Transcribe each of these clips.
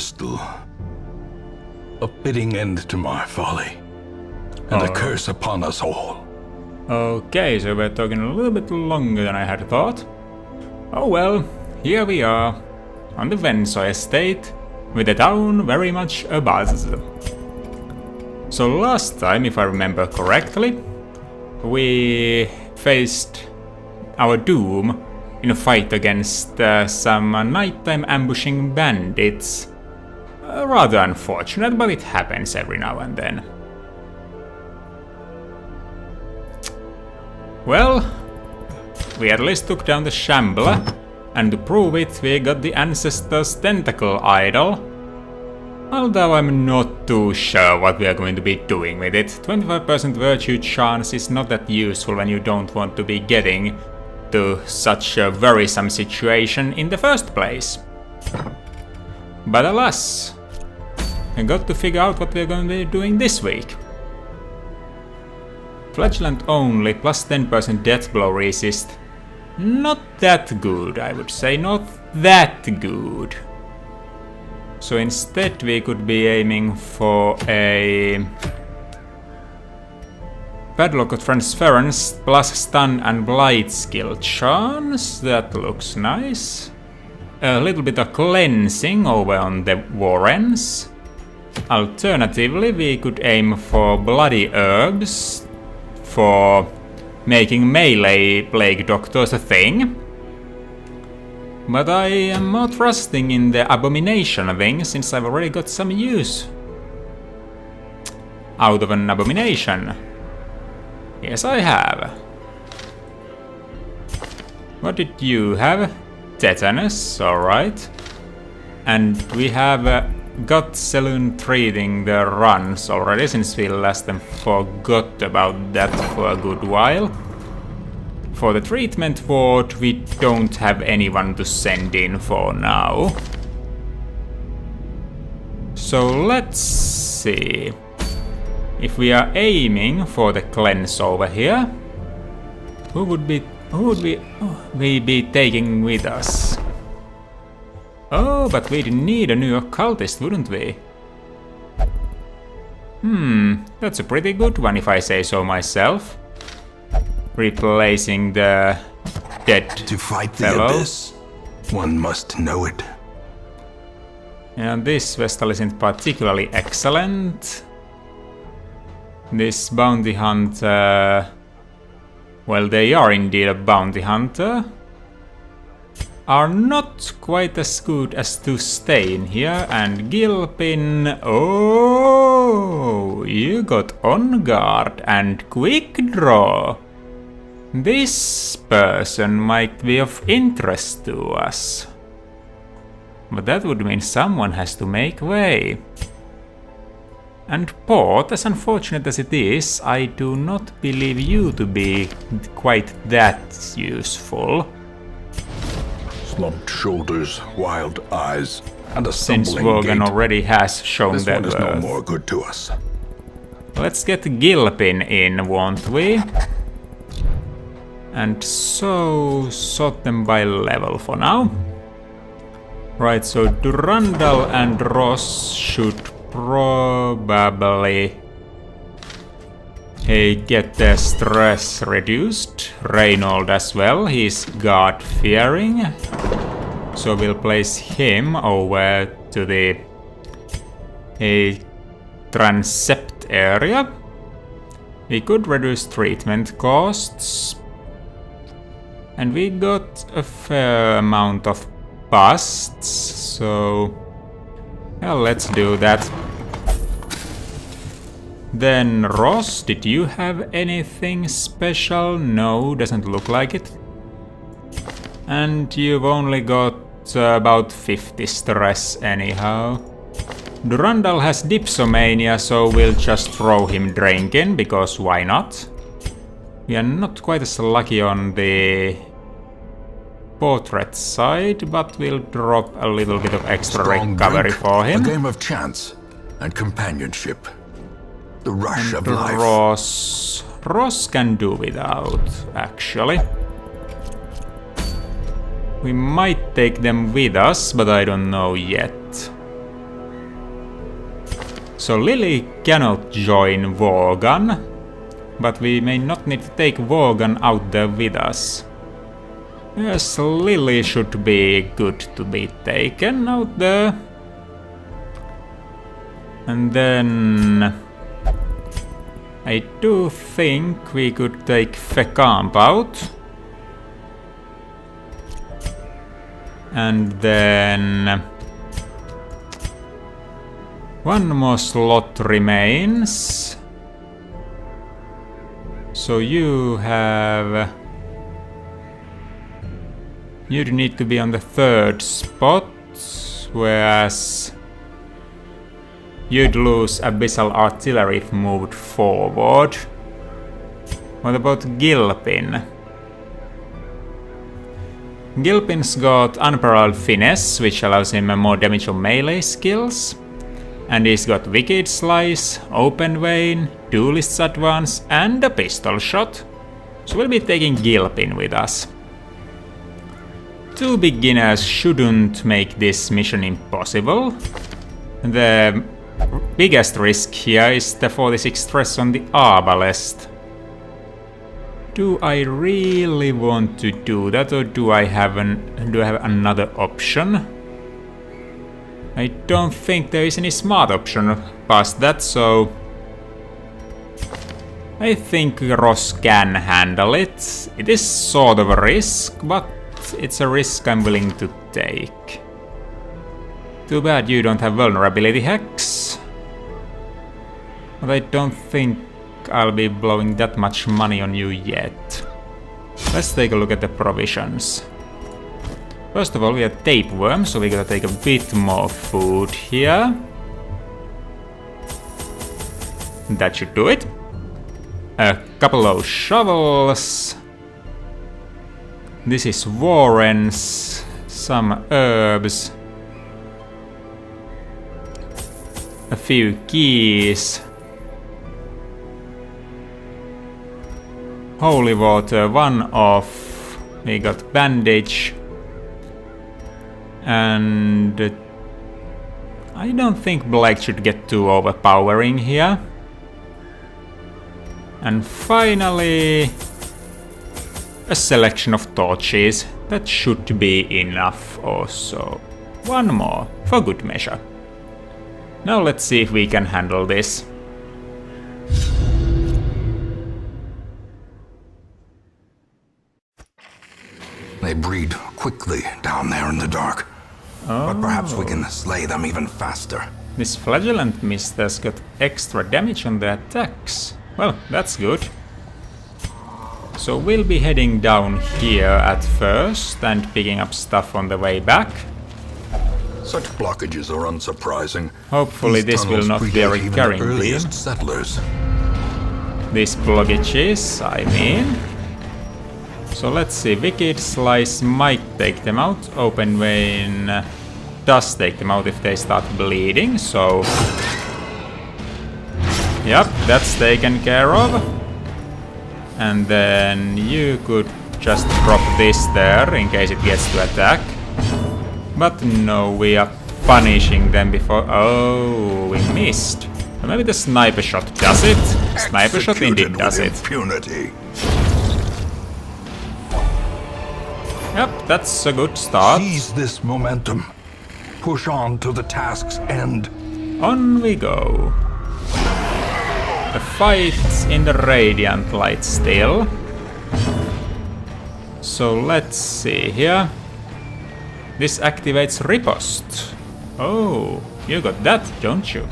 crystal. A fitting end to my folly, and a curse upon us all. Okay, so we're talking a little bit longer than I had thought. Oh well, here we are, on the Venso estate, with the town very much abuzz. So last time, if I remember correctly, we faced our doom in a fight against some nighttime ambushing bandits. Rather unfortunate, but it happens every now and then. Well, we at least took down the Shambler, and to prove it, we got the Ancestor's Tentacle Idol. Although I'm not too sure what we are going to be doing with it. 25% virtue chance is not that useful when you don't want to be getting to such a worrisome situation in the first place. But alas, I got to figure out what we're going to be doing this week. Flagellant only, plus 10% death blow resist. Not that good, I would say, not that good. So instead we could be aiming for a Padlock of Transference plus Stun and Blight skill chance. That looks nice. A little bit of cleansing over on the Warrens. Alternatively, we could aim for Bloody Herbs for making melee Plague Doctors a thing. But I am more trusting in the Abomination thing, since I've already got some use out of an Abomination. Yes, I have. What did you have? Tetanus, alright. And we have got Saloon treating the runs already, since we last time forgot about that for a good while. For the treatment ward, we don't have anyone to send in for now. So let's see. If we are aiming for the cleanse over here, who would we be taking with us? Oh, but we'd need a new occultist, wouldn't we? That's a pretty good one if I say so myself. Replacing the dead To fight the fellow. abyss, one must know it. And this Vestal isn't particularly excellent. This bounty hunter... Well, they are indeed a bounty hunter. Are not quite as good as to stay in here. And Gilpin... Oh, you got on guard and quick draw. This person might be of interest to us. But that would mean someone has to make way. And Port, as unfortunate as it is, I do not believe you to be quite that useful. Slumped shoulders, wild eyes, and a Since stumbling Wogan gait. already has shown This their one is no worth. more good to us. Let's get Gilpin in, won't we? And so sort them by level for now. Right, so Durandal and Ross should probably get their stress reduced. Reynold as well, he's God-fearing. So we'll place him over to the transept area. We could reduce treatment costs. And we got a fair amount of busts, so well, let's do that. Then Ross, did you have anything special? No, doesn't look like it. And you've only got about 50 stress anyhow. Durandal has Dipsomania, so we'll just throw him drinking, because why not? We are not quite as lucky on the portrait side, but we'll drop a little bit of extra Strong recovery drink, for him. A game of chance and companionship. The rush of life. Ross can do without, actually. We might take them with us, but I don't know yet. So Lily cannot join Vorgan, but we may not need to take Vorgan out there with us. Yes, Lily should be good to be taken out there. And then I do think we could take Fekamp out. And then one more slot remains. So you need to be on the 3rd spot, whereas you'd lose Abyssal Artillery if moved forward. What about Gilpin? Gilpin's got Unparalleled Finesse, which allows him more damage on melee skills. And he's got Wicked Slice, Open Vein, Duelist's Advance, and a Pistol Shot. So we'll be taking Gilpin with us. 2 beginners shouldn't make this mission impossible. The biggest risk here is the 46 stress on the Arbalest. Do I really want to do that, or do I have another option? I don't think there is any smart option past that, so I think Ross can handle it. It is sort of a risk, but it's a risk I'm willing to take. Too bad you don't have Vulnerability Hex. But I don't think I'll be blowing that much money on you yet. Let's take a look at the provisions. First of all, we have Tapeworm, so we gotta take a bit more food here. That should do it. A couple of shovels. This is Warren's. Some herbs. A few keys. Holy water, 1 off. We got bandage. And I don't think Black should get too overpowering here. And finally, a selection of torches. That should be enough also. 1 more, for good measure. Now let's see if we can handle this. They breed quickly down there in the dark. But perhaps we can slay them even faster. This Flagellant Mist has got extra damage on the attacks. Well, that's good. So we'll be heading down here at first and picking up stuff on the way back. Such blockages are unsurprising. Hopefully this will not be a recurring theme. Earliest settlers. These blockages, I mean. So let's see, Wicked Slice might take them out. Open Vein does take them out if they start bleeding, so... Yep, that's taken care of. And then you could just drop this there in case it gets to attack. But no, we are punishing them before... Oh, we missed. So maybe the Sniper Shot does it. Sniper Shot indeed does it. Impunity. Yep, that's a good start. Seize this momentum. Push on to the task's end. On we go. The fight's in the Radiant Light still. So let's see here. This activates Riposte. Oh, you got that, don't you?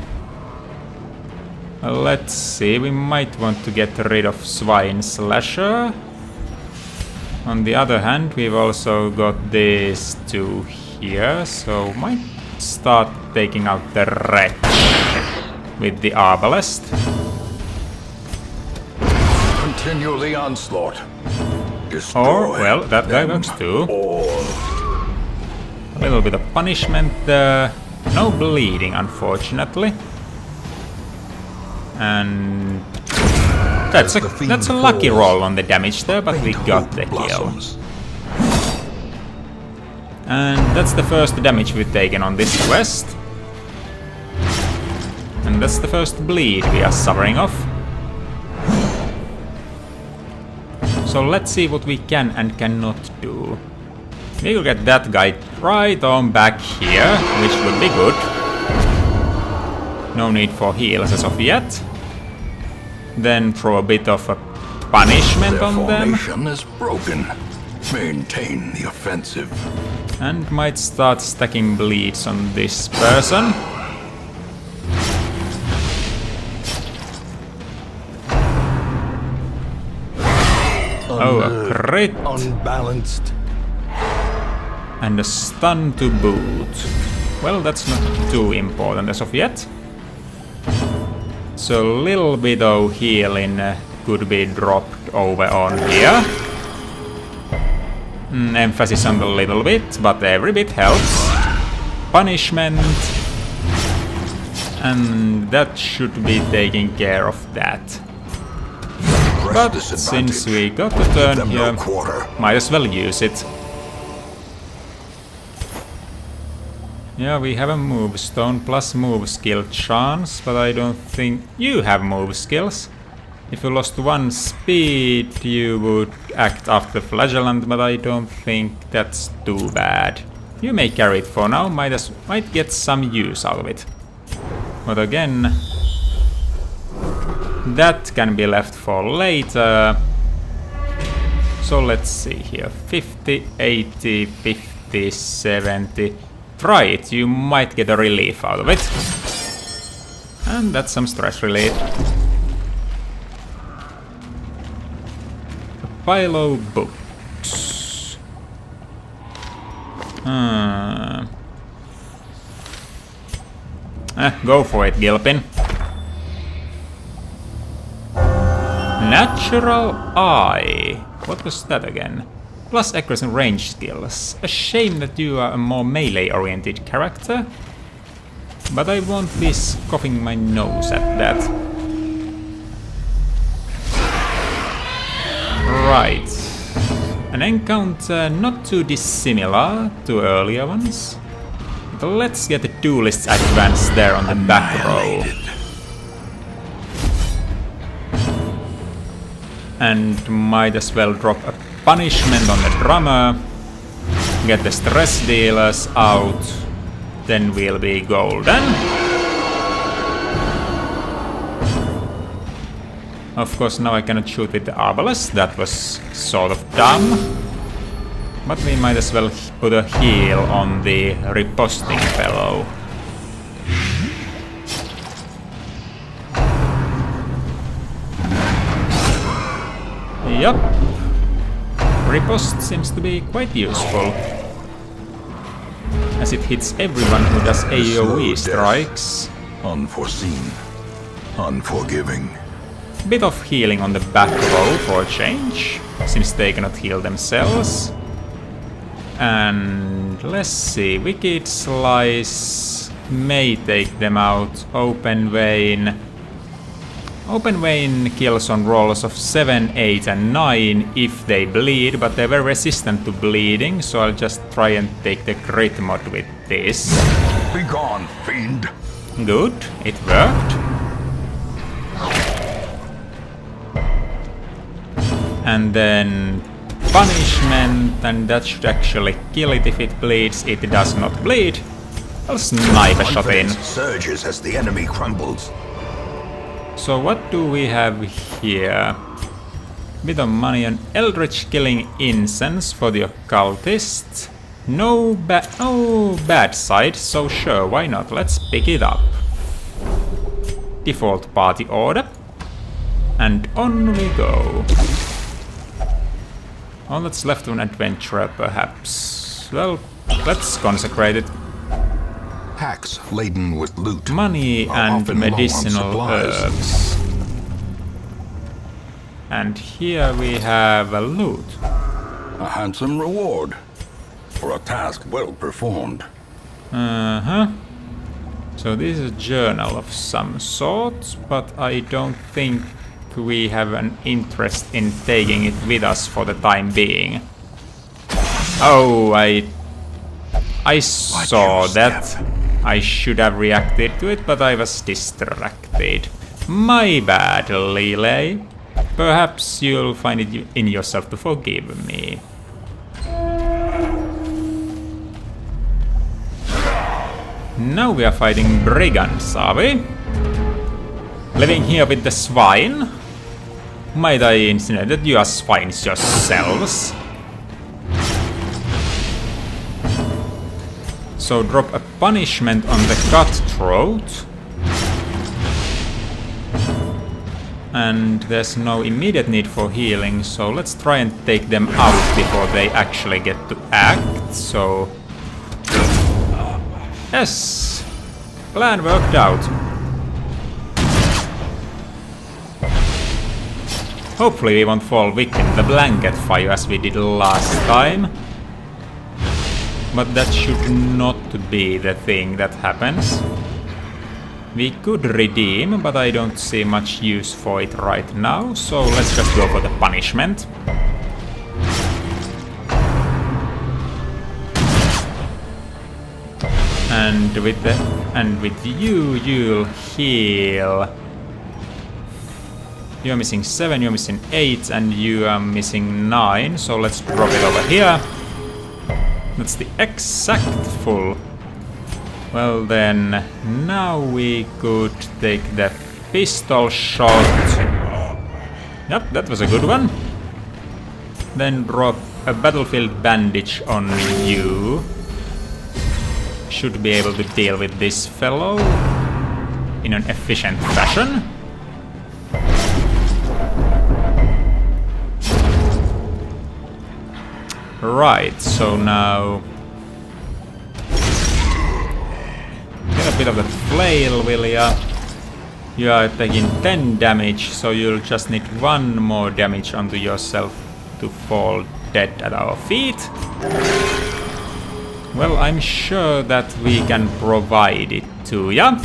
Let's see, we might want to get rid of Swine Slasher. On the other hand, we've also got these 2 here, so might start taking out the Wretch with the Arbalest. Continue the onslaught. Destroy Or, well, that guy works too. A little bit of punishment there. No bleeding, unfortunately. And that's a lucky roll on the damage there, but we got the kill. And that's the first damage we've taken on this quest. And And that's the first bleed we are suffering off. So let's see what we can and cannot do. We will get that guy right on back here, which would be good. No need for heals as of yet. Then throw a bit of a punishment Their on them. formation is broken. Maintain the offensive. And might start stacking bleeds on this person. Oh, a crit. Unbalanced. And a stun to boot. Well, that's not too important as of yet. So a little bit of healing could be dropped over on here. Emphasis on the little bit, but every bit helps. Punishment. And that should be taking care of that. But since we got the turn here, might as well use it. Yeah, we have a move stone plus move skill chance, but I don't think you have move skills. If you lost 1 speed, you would act after flagellant, but I don't think that's too bad. You may carry it for now, might get some use out of it. But again, that can be left for later. So let's see here. 50, 80, 50, 70. Try it, you might get a relief out of it. And that's some stress relief. A pile of books. Go for it, Gilpin. Natural Eye. What was that again? Plus accuracy and range skills. A shame that you are a more melee-oriented character. But I won't be scoffing my nose at that. Right. An encounter not too dissimilar to earlier ones. But let's get the duelist's advance there on the back row. And might as well drop a punishment on the drummer. Get the stress dealers out. Then we'll be golden. Of course, now I cannot shoot with the arbalest. That was sort of dumb. But we might as well put a heal on the riposting fellow. Yup. Riposte seems to be quite useful, as it hits everyone who does AoE strikes. Unforeseen. Unforgiving. Bit of healing on the back row for a change, since they cannot heal themselves. And let's see, Wicked Slice may take them out. Open Vein. Open Vein kills on rolls of 7, 8 and 9 if they bleed, but they're very resistant to bleeding, so I'll just try and take the crit mod with this. Be gone, fiend. Good, it worked. And then punishment, and that should actually kill it if it bleeds. It does not bleed. I'll snipe a shot in. Surges as the enemy crumbles. So what do we have here? Bit of money on Eldritch Killing Incense for the occultist. No bad side, so sure, why not? Let's pick it up. Default party order. And on we go. All that's left of an adventurer, perhaps. Well, let's consecrate it. Packs laden with loot. Money and medicinal herbs. And here we have a loot. A handsome reward for a task well performed. So this is a journal of some sort, but I don't think we have an interest in taking it with us for the time being. Oh, I saw that. I should have reacted to it, but I was distracted. My bad, Lele. Perhaps you'll find it in yourself to forgive me. Now we are fighting brigands, are we? Living here with the swine? Might I insinuate that you are swines yourselves? So drop a punishment on the cutthroat. And there's no immediate need for healing, so let's try and take them out before they actually get to act, so... Yes! Plan worked out. Hopefully we won't fall victim to the blanket fire as we did last time. But that should not be the thing that happens. We could redeem, but I don't see much use for it right now, so let's just go for the punishment. And with you, you'll heal. You're missing 7, you're missing 8, and you are missing 9, so let's drop it over here. That's the exact full. Well then, now we could take the pistol shot. Yep, that was a good one. Then drop a battlefield bandage on you. Should be able to deal with this fellow in an efficient fashion. Right, so now get a bit of a flail, will ya? You are taking 10 damage, so you'll just need 1 more damage onto yourself to fall dead at our feet. Well, I'm sure that we can provide it to ya.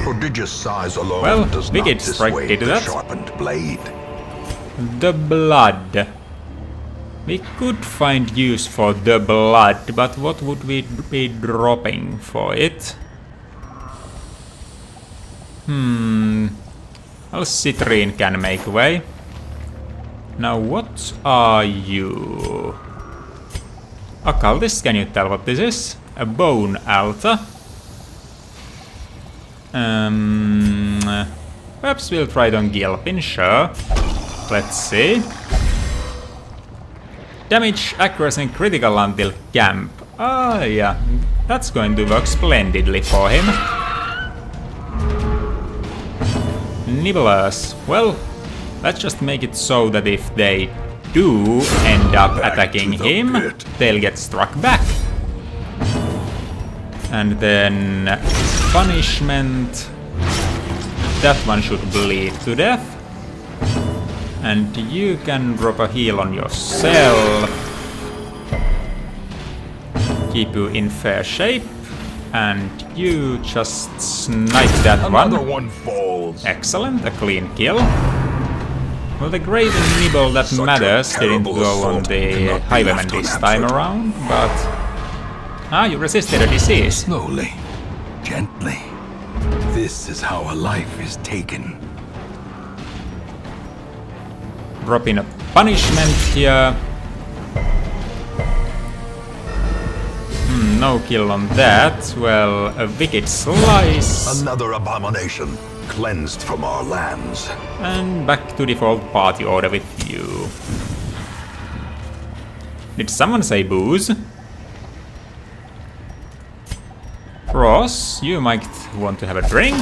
Prodigious size alone Well, does we not get strike dissuade into the that. sharpened blade. The blood. We could find use for the blood, but what would we be dropping for it? Well, Citrine can make way. Now, what are you? Occultist, can you tell what this is? A bone altar. Perhaps we'll try it on Gilpin, sure. Let's see. Damage, accuracy and critical until camp. Ah, yeah. That's going to work splendidly for him. Nibblers. Well, let's just make it so that if they do end up attacking him, they'll get struck back. And then punishment. That one should bleed to death. And you can drop a heal on yourself. Keep you in fair shape. And you just snipe that Another one. one falls. Excellent, a clean kill. Well, the great nibble that Such a matters didn't terrible go on assault the cannot be highwayman left this time unanswered. around, but... Ah, you resisted a disease. Slowly, gently. This is how a life is taken. Drop in a punishment here. No kill on that. Well, a wicked slice. Another abomination, cleansed from our lands. And back to default party order with you. Did someone say booze? Ross, you might want to have a drink.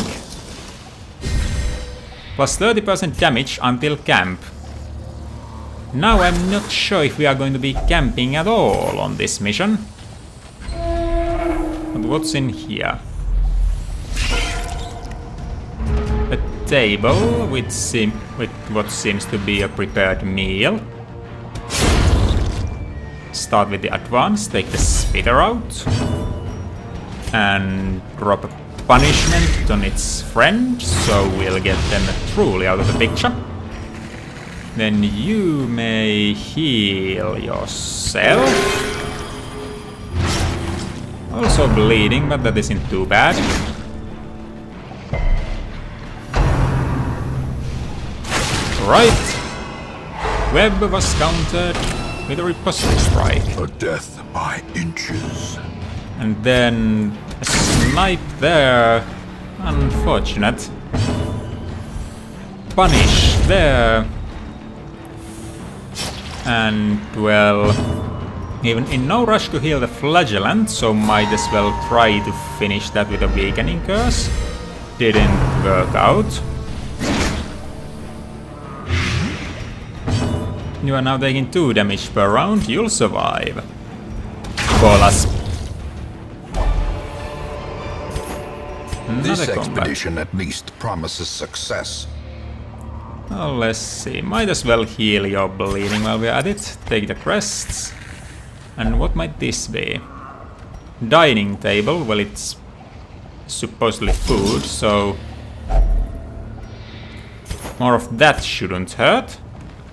Plus 30% damage until camp. Now I'm not sure if we are going to be camping at all on this mission. But what's in here? A table with what seems to be a prepared meal. Start with the advance, take the spitter out. And drop a punishment on its friend, so we'll get them truly out of the picture. Then you may heal yourself. Also bleeding, but that isn't too bad. Right. Web was countered with a riposte strike. A death by inches. And then a snipe there. Unfortunate. Punish there. And well, even in no rush to heal the flagellant, so might as well try to finish that with a weakening curse. Didn't work out. You are now taking 2 damage per round, you'll survive. Bolas. This Another expedition at least promises success. Oh, let's see. Might as well heal your bleeding while we're at it. Take the crests. And what might this be? Dining table. Well, it's supposedly food, so more of that shouldn't hurt.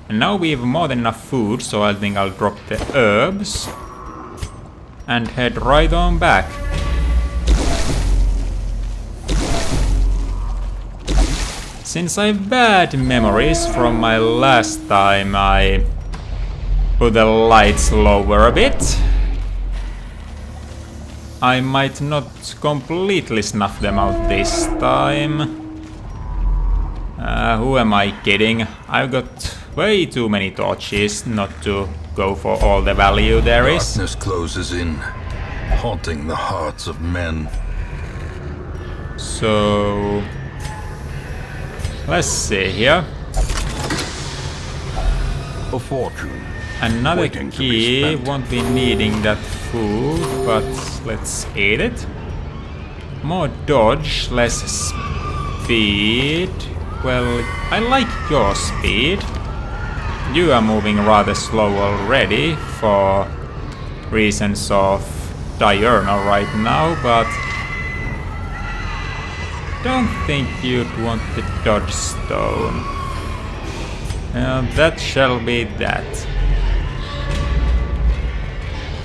And now we have more than enough food, so I think I'll drop the herbs and head right on back. Since I have bad memories from my last time, I put the lights lower a bit. I might not completely snuff them out this time. Who am I kidding? I've got way too many torches not to go for all the value there is. Darkness closes in, haunting the hearts of men. So let's see here. A fortune. Another waiting to be key. spent. Won't be needing that food, but let's eat it. More dodge, less speed. Well, I like your speed. You are moving rather slow already for reasons of diurnal right now, but don't think you'd want the dodge stone. That shall be that.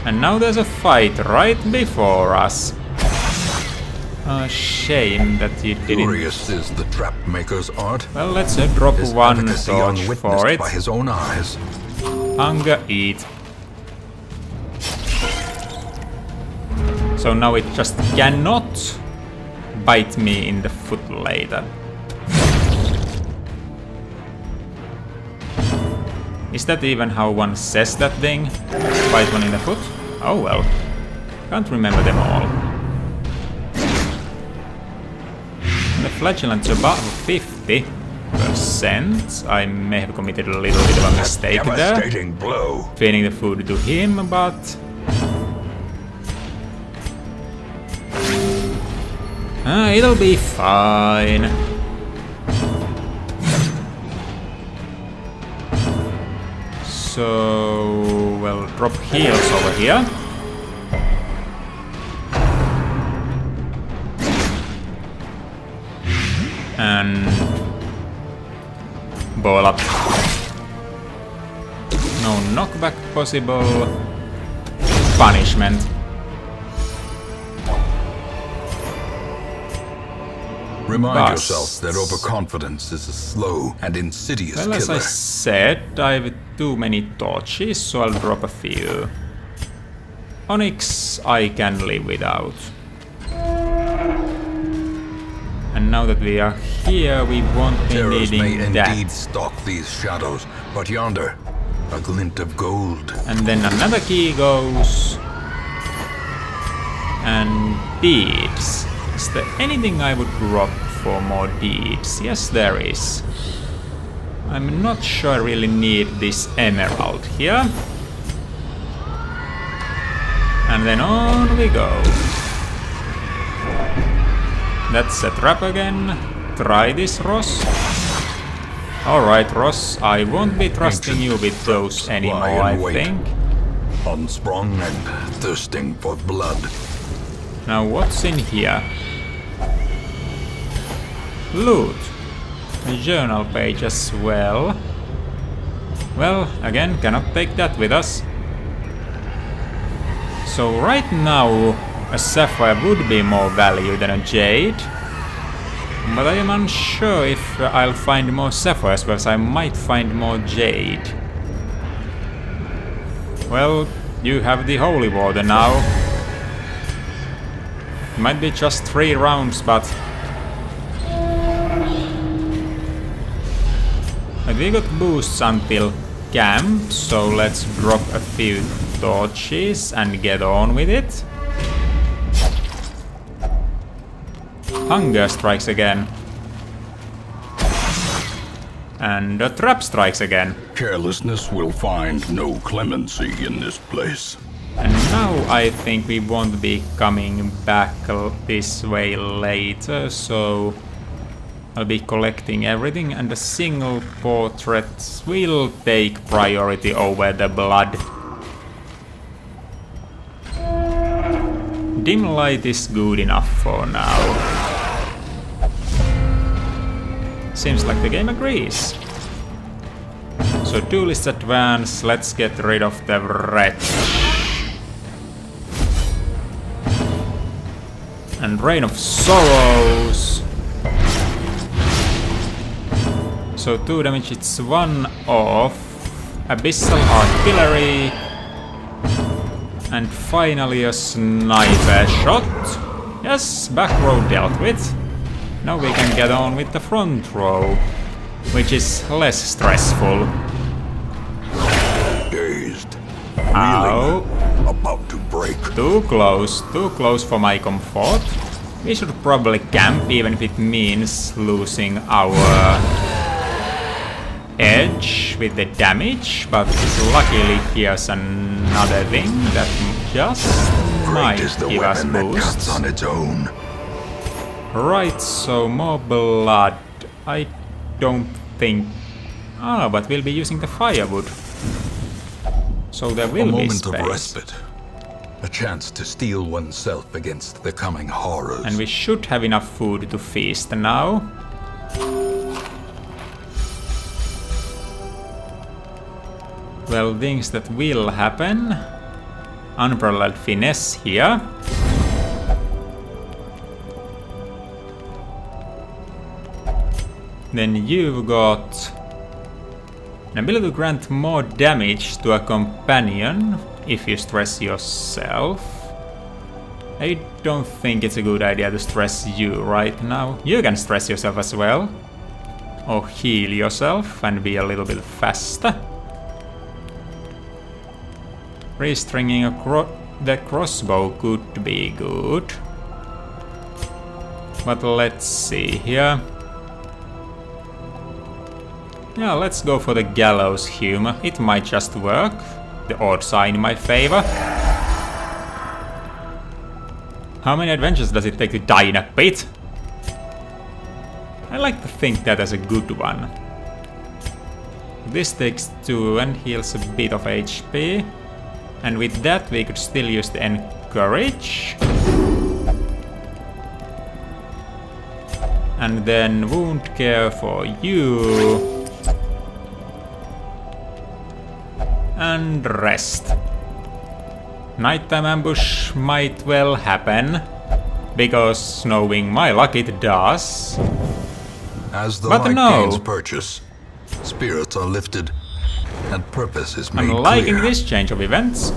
And now there's a fight right before us. A shame that you didn't. Curious is the trap maker's art. Well, let's drop His one efficacy torch unwitnessed for it. by his own eyes. Hunger, eat. So now it just cannot bite me in the foot later. Is that even how one says that thing? Bite one in the foot? Oh well. Can't remember them all. The flagellant's above 50%. I may have committed a little bit of a mistake there. Devastating blow. Feeding the food to him, but it'll be fine. So, well, drop heals over here. And ball up. No knockback possible. Punishment. Remind Busts. yourself that overconfidence is a slow and insidious Well, as I killer. said, I have too many torches, so I'll drop a few. Onyx I can live without. And now that we are here, we won't be Terrors may needing that. indeed stalk these shadows, but yonder, a glint of gold. And then another key goes. And deeds. Is there anything I would drop for more deeds? Yes, there is. I'm not sure I really need this emerald here. And then on we go. That's a trap again. Try this, Ross. Alright, Ross, I won't be trusting you with those anymore, I think. Unsprung and thirsting for blood. Now what's in here? Loot. A journal page as well. Well, again, cannot take that with us. So right now, A sapphire would be more value than a jade. But I am unsure if I'll find more sapphires, because I might find more jade. Well, you have the holy water now. It might be just 3 rounds, but we got boosts until camp, so let's drop a few torches and get on with it. Hunger strikes again. And a trap strikes again. Carelessness will find no clemency in this place. And now I think we won't be coming back this way later, so I'll be collecting everything, and a single portrait will take priority over the blood. Dim light is good enough for now. Seems like the game agrees. So duelist advance, let's get rid of the wretch. And Rain of Sorrows. So 2 damage, it's 1 off. Abyssal Artillery. And finally a sniper shot. Yes, back row dealt with. Now we can get on with the front row, which is less stressful. Dazed. Ow. Reeling. About to break. Too close for my comfort. We should probably camp, even if it means losing our edge with the damage, but luckily here's another thing that just might give us boosts. On its own. Right, so more blood. I don't think... Ah, but we'll be using the firewood. So there will be space. A moment of respite. A chance to steel oneself against the coming horrors. And we should have enough food to feast now. Well, things that will happen. Unparalleled finesse here. Then you've got an ability to grant more damage to a companion if you stress yourself. I don't think it's a good idea to stress you right now. You can stress yourself as well. Or heal yourself and be a little bit faster. Restringing the crossbow could be good. But let's see here. Yeah, let's go for the gallows humor. It might just work. The odds are in my favor. How many adventures does it take to die in a pit? I like to think that as a good one. This takes 2 and heals a bit of HP. And with that we could still use the encourage. And then wound care for you. And rest. Nighttime ambush might well happen, because knowing my luck it does. As the But light no. gains purchase, spirits are lifted, and purpose is made I'm liking clear. this change of events.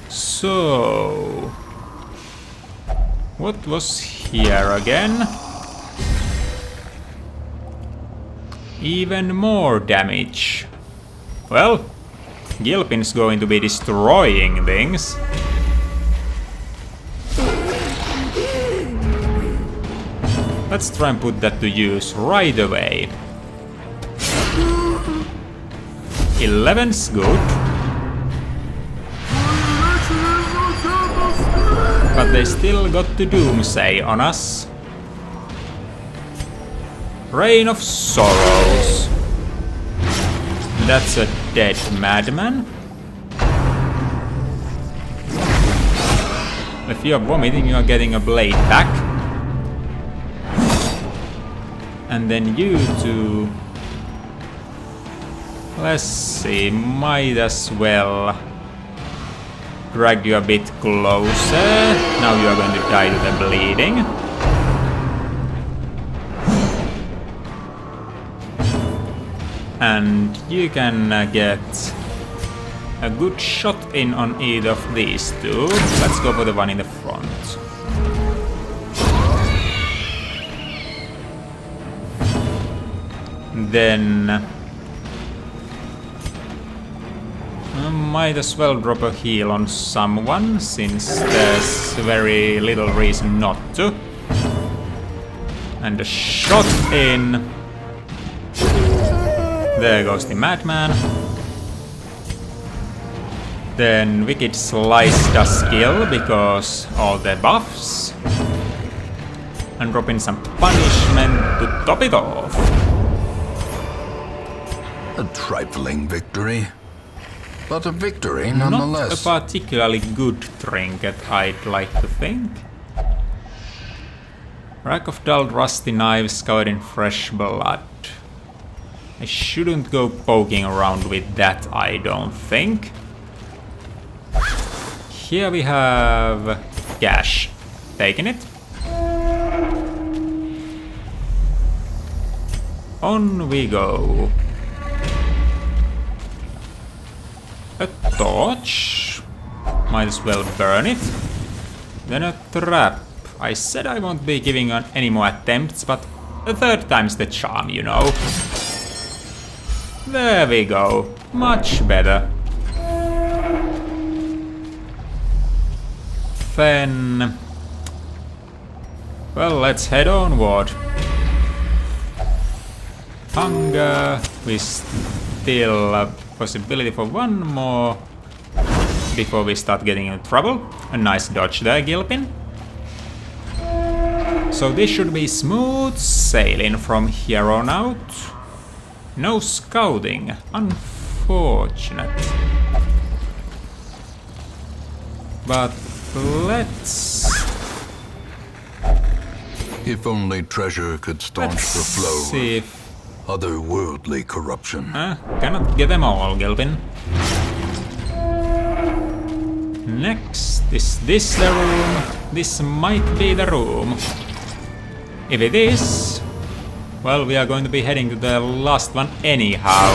So... what was here again? Even more damage. Well, Gilpin's going to be destroying things. Let's try and put that to use right away. 11's good. But they still got the Doomsay on us. Rain of Sorrows. That's a dead madman. If you're vomiting, you're getting a blade back. And then you two... let's see, might as well drag you a bit closer. Now you are going to die to the bleeding. And you can get a good shot in on either of these two. Let's go for the one in the front. Then I might as well drop a heal on someone, since there's very little reason not to. And a shot in. There goes the madman. Then Wicked Slice does kill because all the buffs. And drop in some punishment to top it off. A trifling victory, but a victory nonetheless. Not a particularly good trinket, I'd like to think. Rack of dull rusty knives covered in fresh blood. I shouldn't go poking around with that, I don't think. Here we have cash. Taking it. On we go. A torch. Might as well burn it. Then a trap. I said I won't be giving on any more attempts, but a third time's the charm, you know. There we go. Much better. Then... well, let's head onward. Hunger. We still have possibility for one more before we start getting in trouble. A nice dodge there, Gilpin. So this should be smooth sailing from here on out. No scouting. Unfortunate. But let's... If only treasure could staunch the flow see of if... otherworldly corruption. Cannot get them all, Gilpin. Next, is this the room? This might be the room. If it is, well, we are going to be heading to the last one anyhow.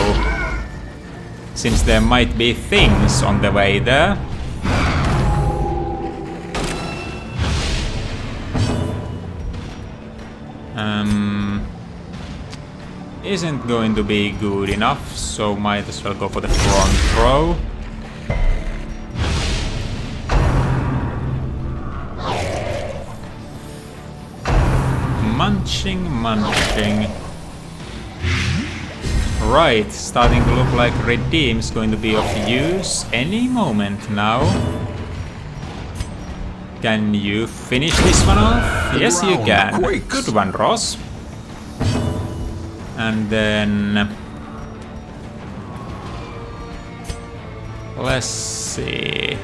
Since there might be things on the way there. Isn't going to be good enough, so might as well go for the front row. Munching. Right, starting to look like Redeem's going to be of use any moment now. Can you finish this one off? Yes, you can. Good one, Ross. And then... let's see...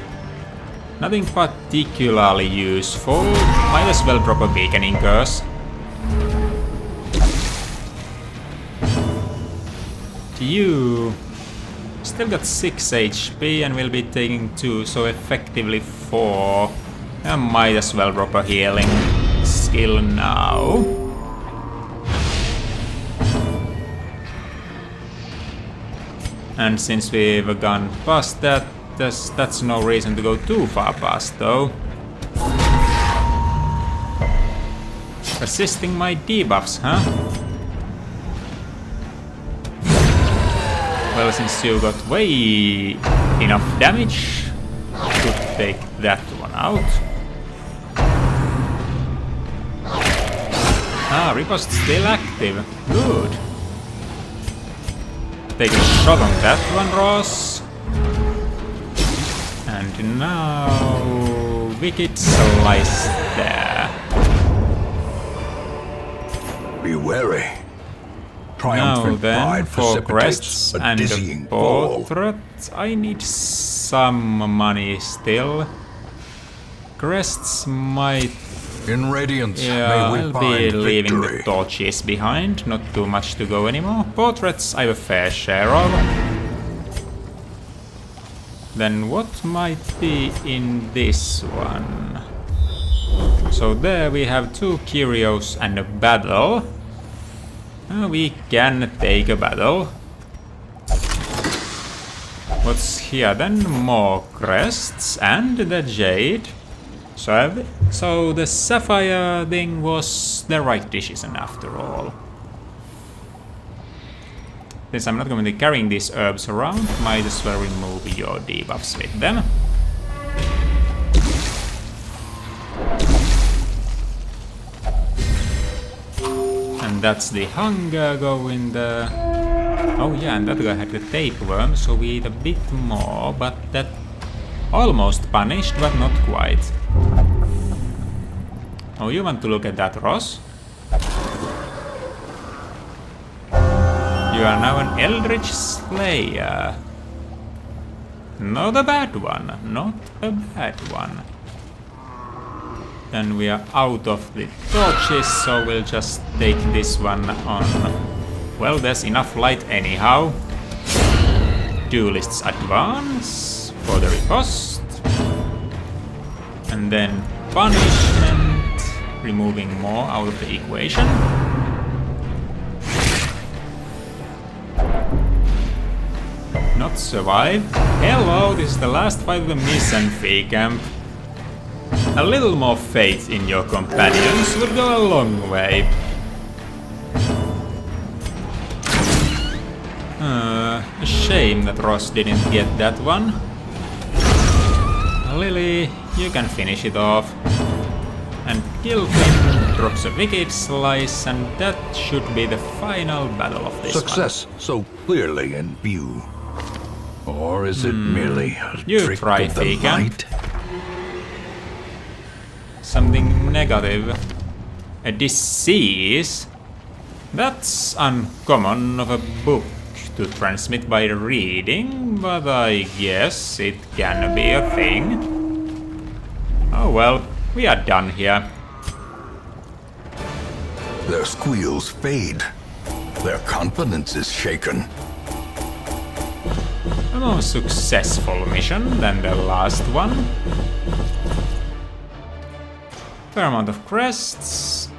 nothing particularly useful. Might as well drop a weakening curse. You still got 6 HP and will be taking 2, so effectively 4. I might as well drop a healing skill now. And since we've gone past that, that's no reason to go too far past, though. Resisting my debuffs, huh? Well, since you got way enough damage, could take that one out. Ah, riposte still active. Good. Take a shot on that one, Ross. And now... Wicked Slice there. Be wary. Now Triumphant then, pride for precipitates crests a and dizzying a fall. portrait, I need some money still. Crests might... In Radiance, yeah, may we I'll find be leaving victory. the torches behind, not too much to go anymore. Portraits I have a fair share of. Then what might be in this one? So there we have 2 curios and a battle. We can take a battle. What's here then? More crests and the jade. So the sapphire thing was the right decision after all. Since I'm not going to be carrying these herbs around, might as well remove your debuffs with them. And that's the hunger going there. Oh yeah, and that guy had the tapeworm, so we eat a bit more, but that almost punished, but not quite. Oh, you want to look at that, Ross? You are now an Eldritch Slayer. Not a bad one, not a bad one. Then we are out of the torches, so we'll just take this one on. Well, there's enough light anyhow. Duelist's Advance for the riposte. And then Punishment, removing more out of the equation. Not survive. Hello, this is the last fight of the Misanthropy camp. A little more faith in your companions would go a long way. A shame that Ross didn't get that one. Lily, you can finish it off. And Gilpin drops a Wicked Slice, and that should be the final battle of this Success one. so clearly in view. Or is it merely a You trick try, of the Vega. light? Something negative. A disease? That's uncommon of a book to transmit by reading, but I guess it can be a thing. Oh well, we are done here. Their squeals fade. Their confidence is shaken. A more successful mission than the last one. Fair amount of crests,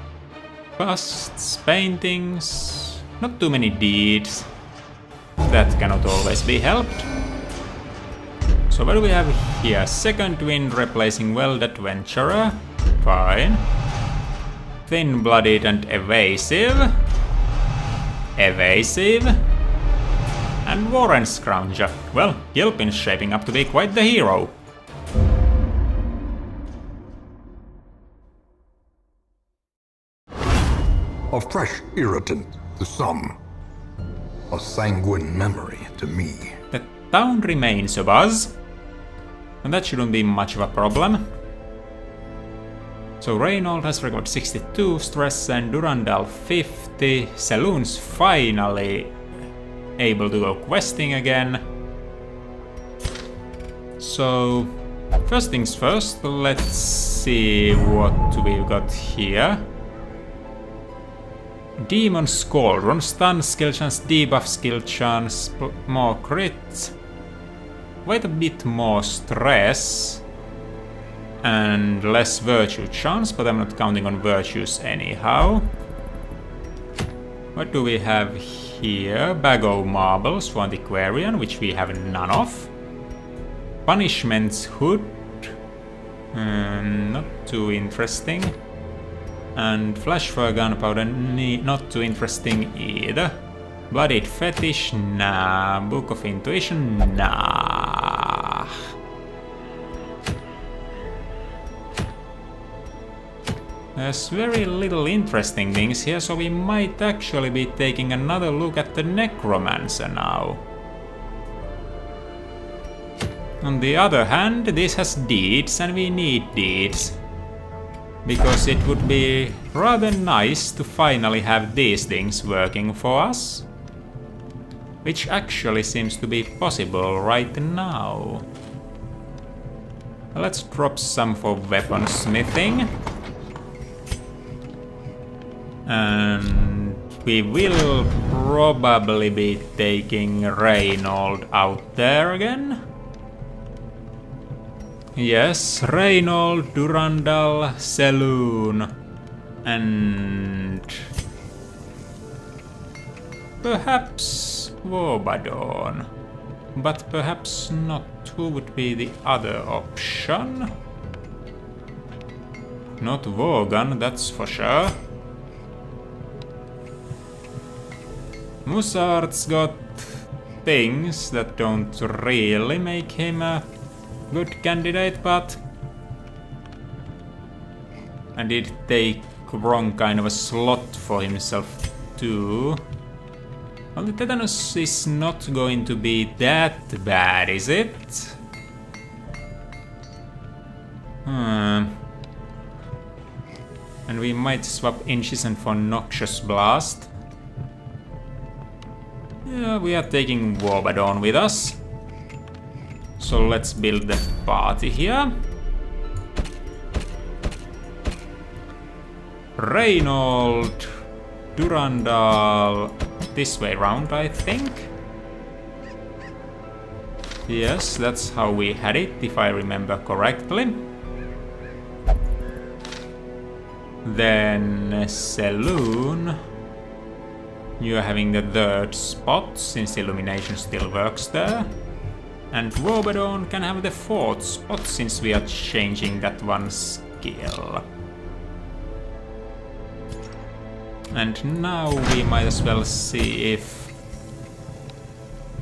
busts, paintings, not too many deeds. That cannot always be helped. So what do we have here? Second Wind replacing Well Adventurer. Fine. Thin-blooded and evasive. Evasive. And Warren Scrounger. Well, Gilpin's shaping up to be quite the hero. A fresh irritant to some. A sanguine memory to me. The town remains a buzz. And that shouldn't be much of a problem. So Reynold has recovered 62 stress and Durandal 50. Saloon's finally able to go questing again. So first things first, let's see what we've got here. Demon Cauldron, stun skill chance, debuff skill chance, more crit. Quite a bit more stress. And less virtue chance, but I'm not counting on virtues anyhow. What do we have here? Bag of marbles for Antiquarian, which we have none of. Punishment's Hood. Not too interesting. And Flash for Gunpowder, not too interesting either. Bloodied Fetish, nah. Book of Intuition, nah. There's very little interesting things here, so we might actually be taking another look at the Necromancer now. On the other hand, this has deeds, and we need deeds. Because it would be rather nice to finally have these things working for us. Which actually seems to be possible right now. Let's drop some for weaponsmithing. And we will probably be taking Reynold out there again. Yes, Reynold, Durandal, Saloon, and perhaps Wobadon, but perhaps not. Who would be the other option? Not Vogan, that's for sure. Musard's got things that don't really make him a good candidate, but I did take wrong kind of a slot for himself too. Well, the tetanus is not going to be that bad, is it? And we might swap Incison for Noxious Blast. Yeah, we are taking Wobadon with us. So let's build the party here. Reynold, Durandal, this way round, I think. Yes, that's how we had it, if I remember correctly. Then Saloon. You're having the third spot, since Illumination still works there. And Wobadon can have the fourth spot, since we are changing that one skill. And now we might as well see if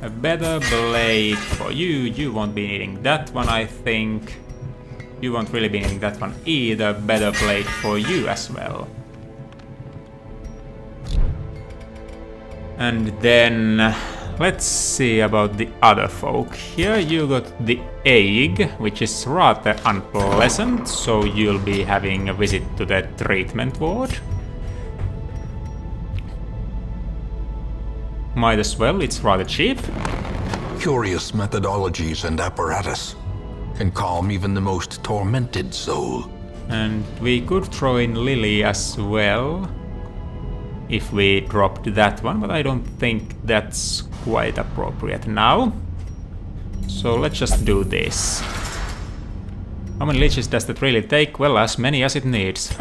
a better blade for you. You won't be needing that one, I think. You won't really be needing that one either. Better blade for you as well. And then let's see about the other folk. Here you got the egg, which is rather unpleasant, so you'll be having a visit to the treatment ward. Might as well, it's rather cheap. Curious methodologies and apparatus can calm even the most tormented soul. And we could throw in Lily as well, if we dropped that one, but I don't think that's quite appropriate now. So let's just do this. How many leeches does that really take? Well, as many as it needs.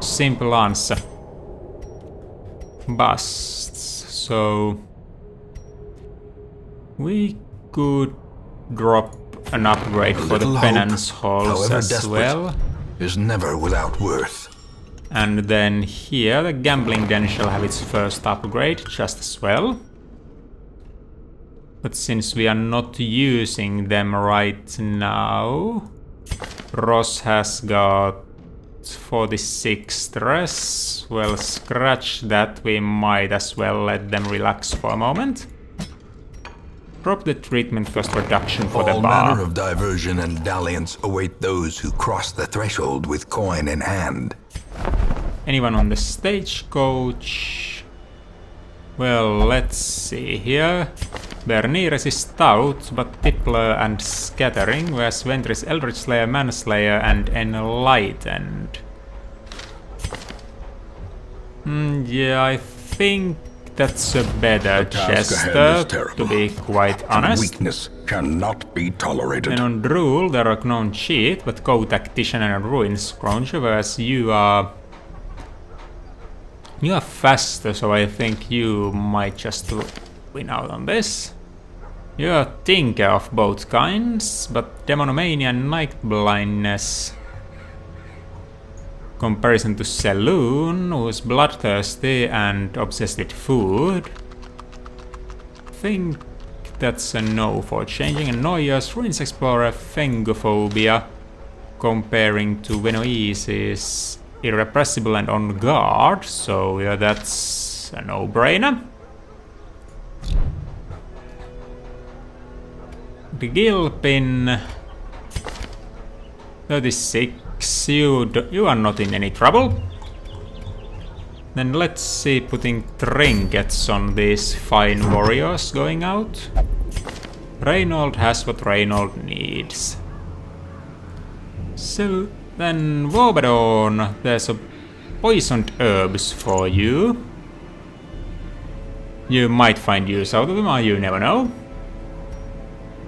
Simple answer. Busts. So we could drop an upgrade for the penance halls as well. Is never without worth. And then here the gambling den shall have its first upgrade just as well. But since we are not using them right now, Ross has got 46 stress. Well, scratch that, we might as well let them relax for a moment. Drop the treatment cost reduction for the bar. All manner of diversion and dalliance await those who cross the threshold with coin in hand. Anyone on the stagecoach? Well, let's see here. Bernires is stout, but Tippler and Scattering, whereas Ventris Eldritch Slayer, Manslayer, and Enlightened. Yeah, I think that's a better Chester, to be quite honest. Weakness cannot be tolerated. And on Drool, there are known cheat, but Co-Tactician and Ruin Scrounger, whereas you are faster, so I think you might just win out on this. You're a tinker of both kinds, but Demonomania and Night Blindness. Comparison to Saloon, who's bloodthirsty and obsessed with food. I think that's a no for changing. And Noya's Ruins Explorer, Fengophobia, comparing to Venoise is irrepressible and on guard, so yeah, that's a no-brainer. The Gilpin 36, you are not in any trouble. Then let's see, putting trinkets on these fine warriors going out. Reynold has what Reynold needs. So then Wobadon, there's a poisoned herbs for you. You might find use out of them, or you never know.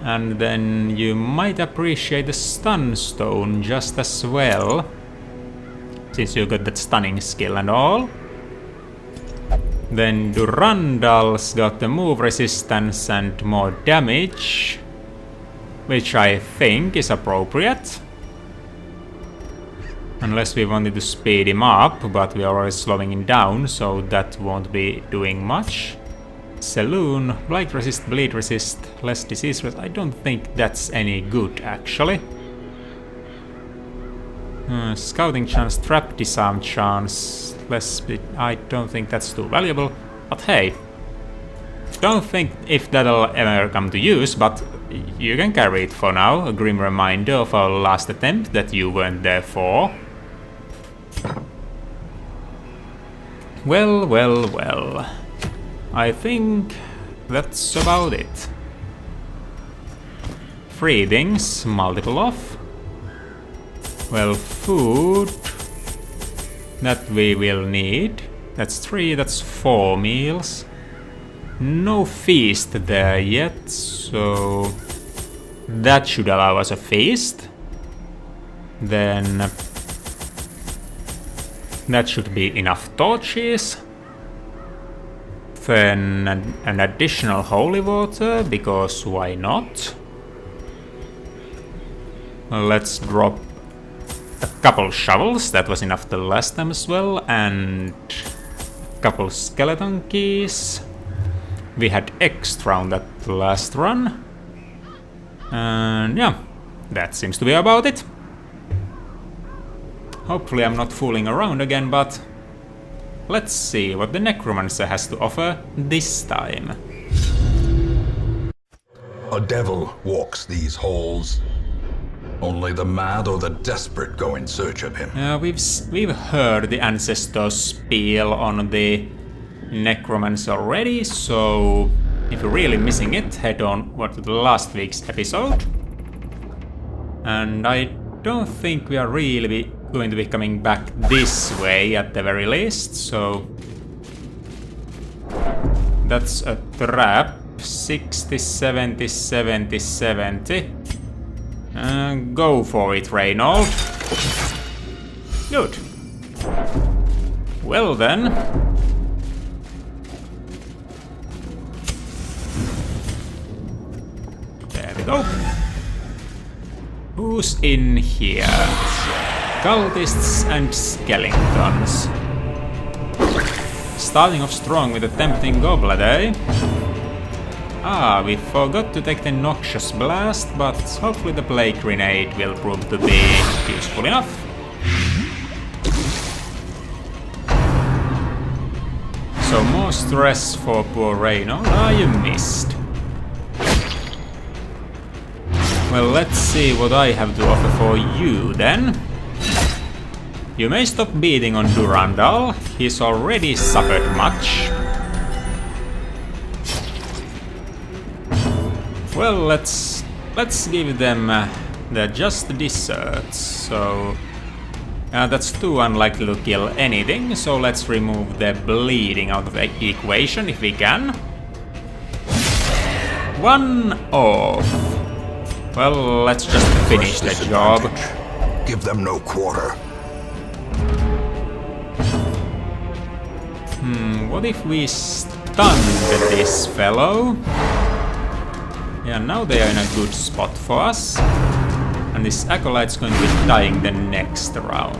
And then you might appreciate the stun stone just as well, since you got that stunning skill and all. Then Durandal's got the move resistance and more damage, which I think is appropriate. Unless we wanted to speed him up, but we are already slowing him down, so that won't be doing much. Saloon, blight resist, bleed resist, less disease resist. I don't think that's any good actually. Scouting chance, trap disarm chance, less speed. I don't think that's too valuable. But hey, don't think if that'll ever come to use, but you can carry it for now. A grim reminder of our last attempt that you weren't there for. Well, well, well. I think that's about it. 3 things, multiple off. Well, food that we will need. That's 3, that's 4 meals. No feast there yet, so that should allow us a feast. Then that should be enough torches. Then an additional holy water, because why not? Let's drop a couple shovels, that was enough the last time as well, and a couple skeleton keys. We had extra on that last run. And yeah, that seems to be about it. Hopefully I'm not fooling around again, but let's see what the Necromancer has to offer this time. A devil walks these halls. Only the mad or the desperate go in search of him. We've heard the ancestor spiel on the Necromancer already, so if you're really missing it, head on to last week's episode. And I don't think we are really going to be coming back this way at the very least, so that's a trap. 60, 70, 70, 70. Go for it, Reynold. Good. Well then. There we go. Who's in here? Cultists and skeletons. Starting off strong with a tempting goblet, eh? Ah, we forgot to take the Noxious Blast, but hopefully the Plague Grenade will prove to be useful enough. So more stress for poor Reynold. Ah, you missed. Well, let's see what I have to offer for you then. You may stop beating on Durandal, he's already suffered much. Well, let's give them the just desserts. So that's too unlikely to kill anything, so let's remove the bleeding out of the equation if we can. 1 off. Well, let's just finish the job. Give them no quarter. What if we stunned this fellow? Yeah, now they are in a good spot for us. And this Acolyte's going to be dying the next round.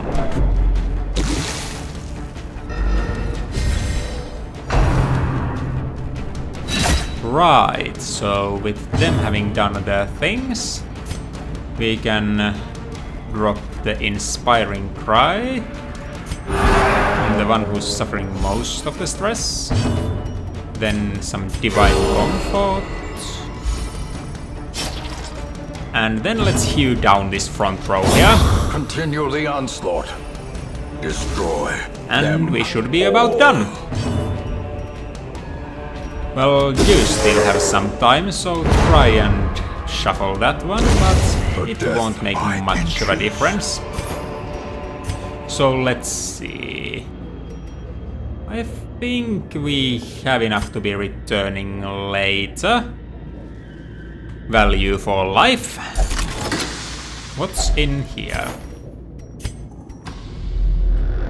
Right, so with them having done their things, we can drop the Inspiring Cry. The one who's suffering most of the stress. Then some Divine Comfort. And then let's hew down this front row here. Continue the onslaught. Destroy and them we should be about done. Well, you still have some time, so try and shuffle that one, but it won't make much of a difference. So let's see. I think we have enough to be returning later. value for life. What's in here?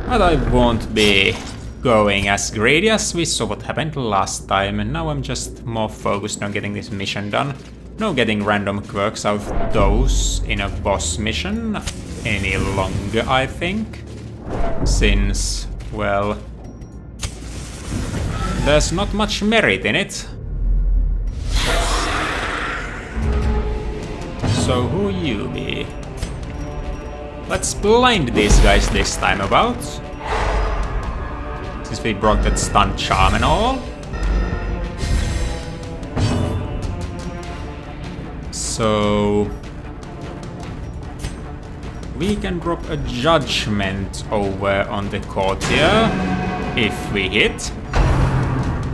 But I won't be going as greedy as we saw what happened last time, and now I'm just more focused on getting this mission done. No getting random quirks out of those in a boss mission any longer, I think. Since, well, there's not much merit in it. So who you be? Let's blind these guys this time about. Since we broke that stun charm and all. So we can drop a judgment over on the courtier if we hit.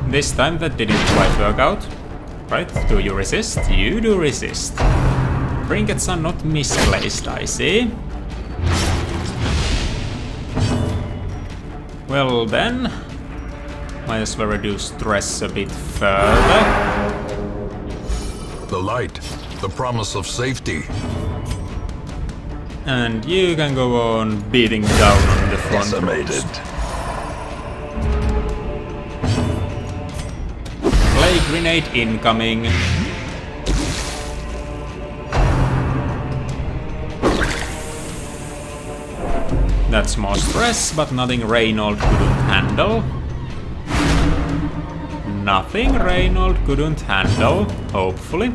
This time that didn't quite work out. Right? Do you resist? You do resist. Trinkets are not misplaced, I see. Well then, might as well reduce stress a bit further. The light, the promise of safety. And you can go on beating down on the front rows. Play grenade incoming. That's more stress, but nothing Reynold couldn't handle. Nothing Reynold couldn't handle, hopefully.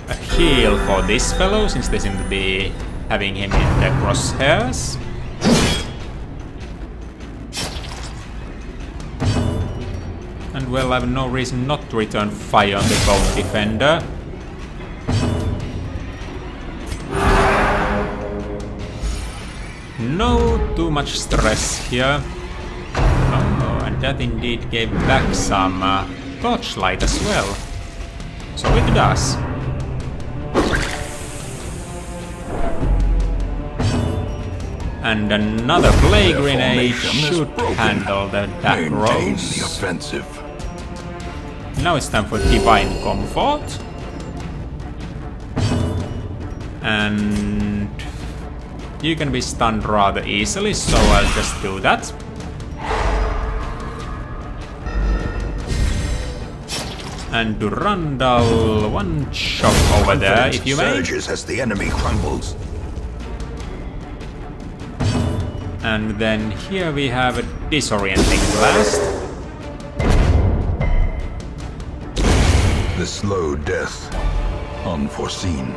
A heal for this fellow, since they seem to be having him in the crosshairs. And well, I have no reason not to return fire on the Bone Defender. No too much stress here. Oh, and that indeed gave back some torchlight as well. So it does. And another play grenade should handle the back rows. The offensive. Now it's time for Divine Comfort. And you can be stunned rather easily, so I'll just do that. And Durandal, one shot over there, if you may. Surges as the enemy crumbles. And then here we have a disorienting blast. The slow death, unforeseen,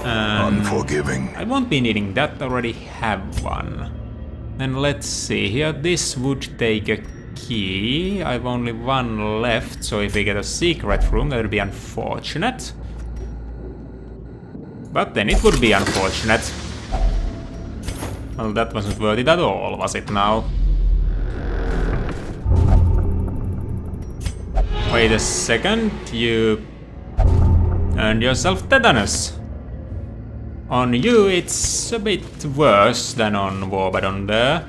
unforgiving. I won't be needing that, already have one. And let's see here, this would take a key. I've only one left, so if we get a secret room, that would be unfortunate. But then it would be unfortunate. Well, that wasn't worth it at all, was it now? Wait a second, you earned yourself tetanus. On you, it's a bit worse than on Warbadon there.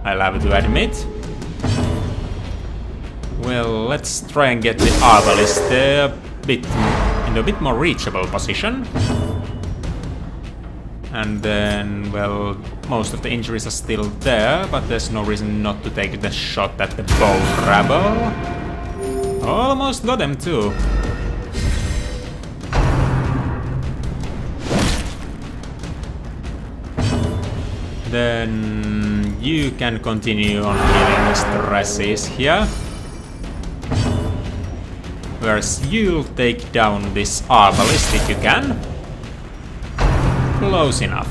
I'll have to admit. Well, let's try and get the Arbalist there in a bit more reachable position. And then, well, most of the injuries are still there, but there's no reason not to take the shot at the Bone Rabble. Almost got them too. Then you can continue on healing the stresses here. Whereas you'll take down this Arbalist if you can. Close enough.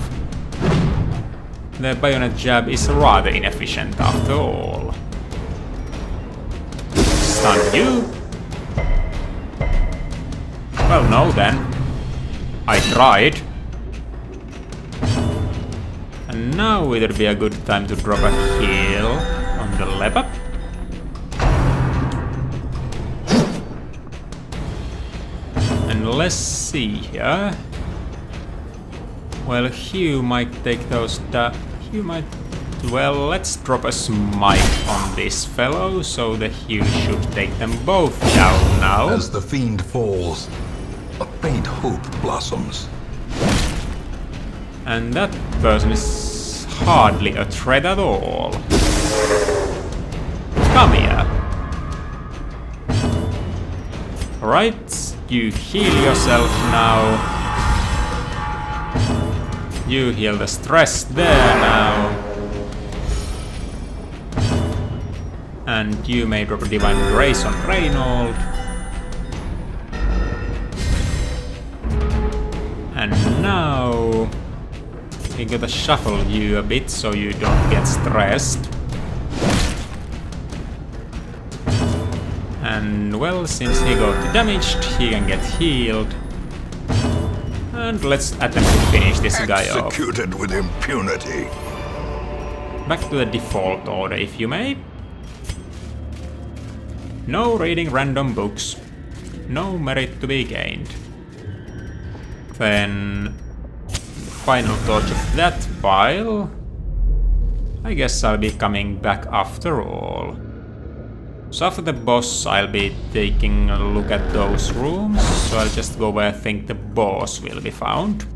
The bayonet jab is rather inefficient after all. Stun you. Well, no then. I tried. And now it'd be a good time to drop a heal on the leper. And let's see here. Well, Hugh might take those Hugh might well, let's drop a smite on this fellow so the heal should take them both down now. As the fiend falls, a faint hope blossoms. And that person is hardly a threat at all. Come here. Right, you heal yourself now. You heal the stress there now. And you may drop a Divine Grace on Reynold. And now we gotta shuffle you a bit so you don't get stressed. And well, since he got damaged, he can get healed. And let's attempt to finish this guy off. Executed with impunity. Back to the default order, if you may. No reading random books. No merit to be gained. Then final torch of that pile. I guess I'll be coming back after all. So after the boss, I'll be taking a look at those rooms. So I'll just go where I think the boss will be found.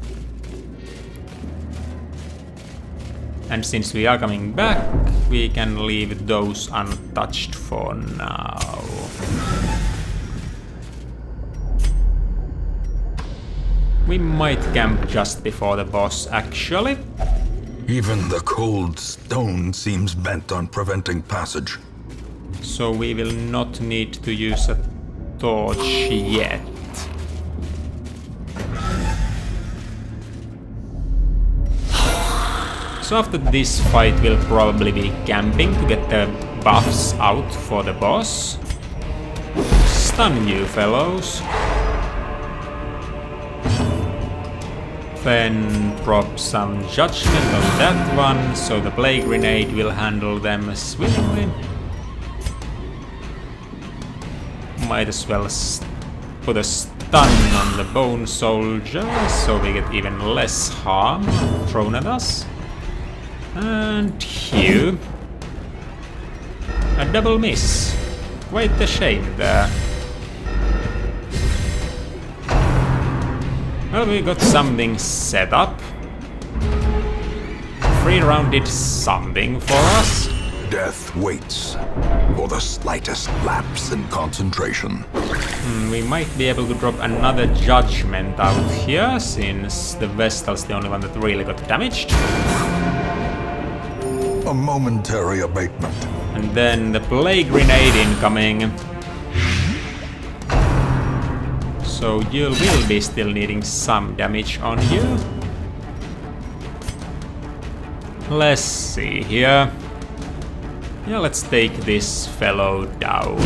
And since we are coming back, we can leave those untouched for now. We might camp just before the boss, actually. Even the cold stone seems bent on preventing passage. So we will not need to use a torch yet. So after this fight, we'll probably be camping to get the buffs out for the boss. Stun you fellows. Then drop some judgment on that one, so the Plague Grenade will handle them swimmingly. Might as well put a stun on the Bone Soldier, so we get even less harm thrown at us. And Hugh. A double miss. Quite a shame there. Well, we got something set up. 3 round did something for us. Death waits for the slightest lapse in concentration. We might be able to drop another judgment out here, since the Vestal's the only one that really got damaged. A momentary abatement. And then the Plague Grenade incoming. So you will be still needing some damage on you. Let's see here. Yeah, let's take this fellow down.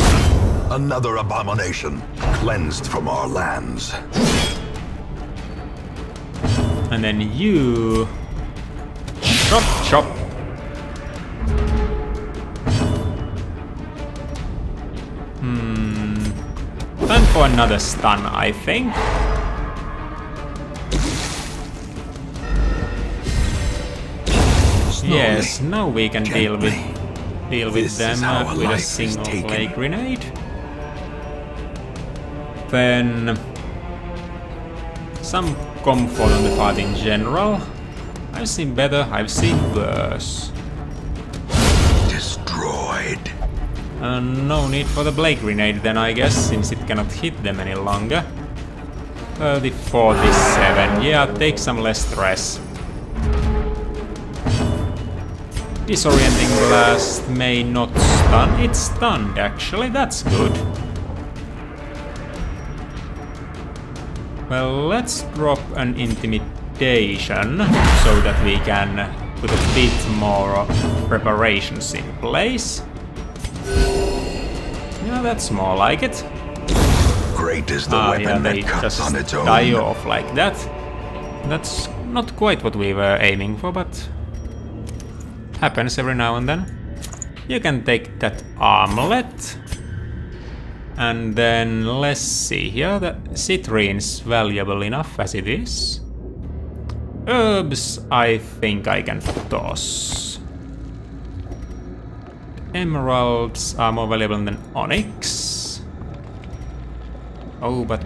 Another abomination cleansed from our lands. And then you... Chop, chop. Time for another stun, I think. Slowly, yes, now we can deal with This them is how a with a life is single taken. Plague Grenade. Then some comfort on the part in general. I've seen better, I've seen worse. Destroyed. No need for the Plague Grenade then, I guess, since it cannot hit them any longer. 47, yeah, take some less stress. Disorienting Blast may not stun, it's stunned actually, that's good. Well, let's drop an Intimidation so that we can put a bit more preparations in place. Yeah, that's more like it. Great is the Yeah, weapon they that cuts just on its own. die off like that. That's not quite what we were aiming for, but happens every now and then. You can take that armlet. And then let's see here, the citrine's valuable enough as it is. Herbs, I think I can toss. emeralds are more valuable than onyx. Oh, but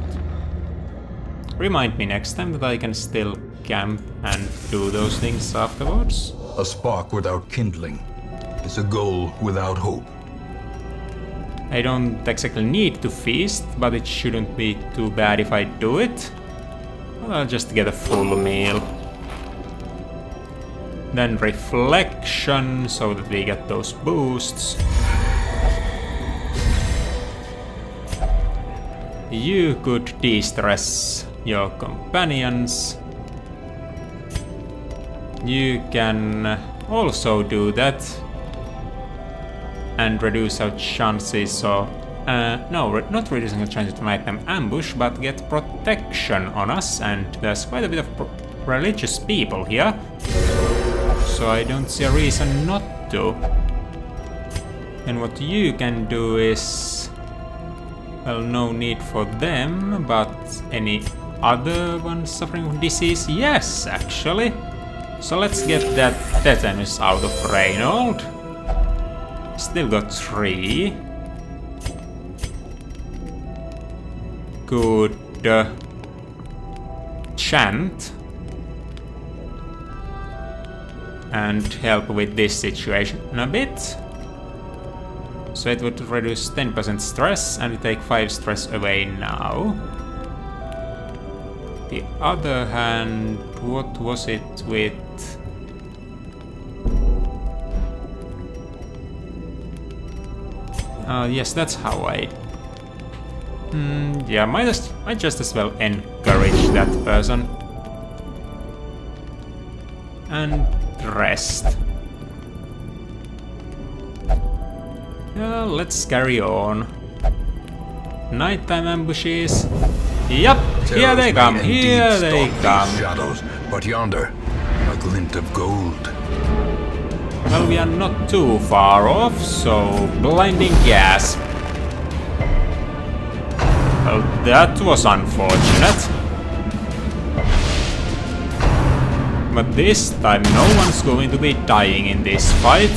remind me next time that I can still camp and do those things afterwards. A spark without kindling is a goal without hope. I don't exactly need to feast, but it shouldn't be too bad if I do it. I'll just get a full meal. Then reflection, so that we get those boosts. You could de-stress your companions. You can also do that and reduce our chances of... no, not reducing our chances to make them ambush, but get protection on us, and there's quite a bit of religious people here, so I don't see a reason not to. And what you can do is... well, no need for them, but any other ones suffering from disease? Yes, actually. So let's get that tetanus out of Reynold. Still got 3. Good chant. And help with this situation a bit. So it would reduce 10% stress and we take 5 stress away now. The other hand, what was it with... yes, that's how I... yeah, might just as well encourage that person. And rest. Let's carry on. Nighttime ambushes. Yup, here they come, here they come. Shadows, but yonder, a glint of gold. Well, we are not too far off, so blinding gas. Well, that was unfortunate. But this time no one's going to be dying in this fight.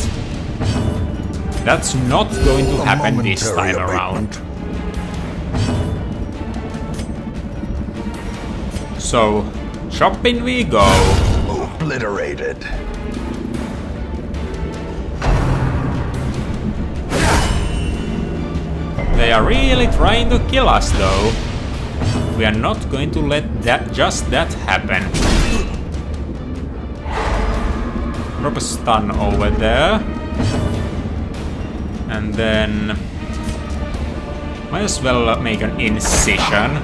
That's not going to happen this time around. So, shopping we go. Obliterated. They are really trying to kill us though. We are not going to let just that happen. Drop a stun over there. And then... might as well make an incision.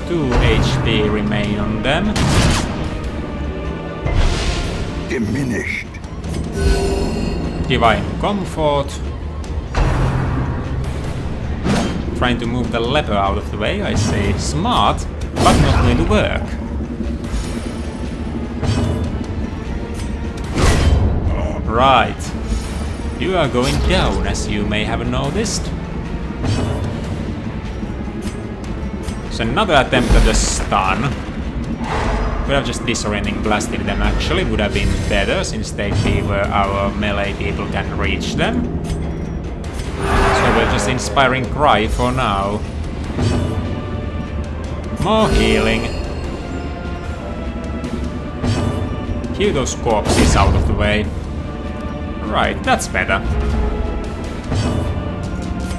Two HP remain on them. Diminished. Divine Comfort. Trying to move the leper out of the way, I say smart, but not going to work. Right. You are going down, as you may have noticed. So another attempt at a stun. Could have just disorienting blasted them actually, would have been better since they'd be where our melee people can reach them. So we're just inspiring cry for now. More healing. Keep those corpses out of the way. Right, that's better.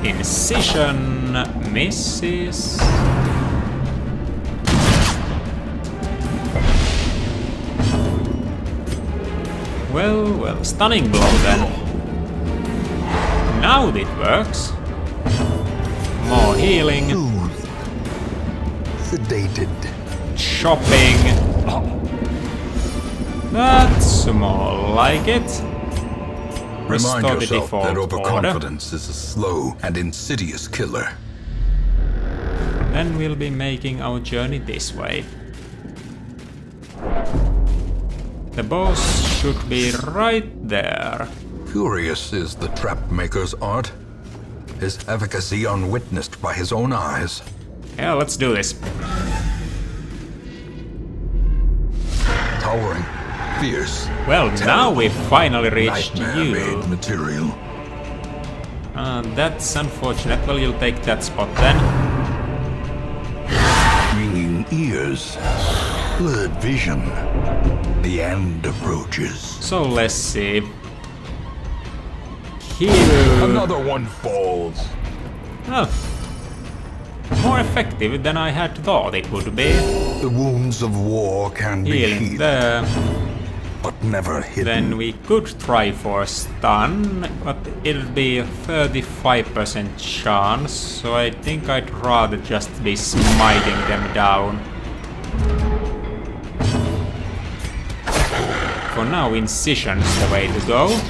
Incision misses. Well, stunning blow then. Now it works. More healing. Soothed. Sedated. Chopping. That's more like it. Remind Restore the yourself default that order. overconfidence is a slow and insidious killer. Then we'll be making our journey this way. The boss should be right there. Curious is the trap maker's art. His efficacy unwitnessed by his own eyes. Yeah, let's do this. Towering, fierce. Well, now we finally reached you. Nightmare-made material. That's unfortunate. Well, you'll take that spot then. Ringing ears. Blurred vision. The end approaches. So let's see. Here. Another one falls. Oh. More effective than I had thought it would be. The wounds of war can be Healing healed, there. but never hidden. Then we could try for stun, but it'll be a 35% chance, so I think I'd rather just be smiting them down. For now, Incision's the way to go.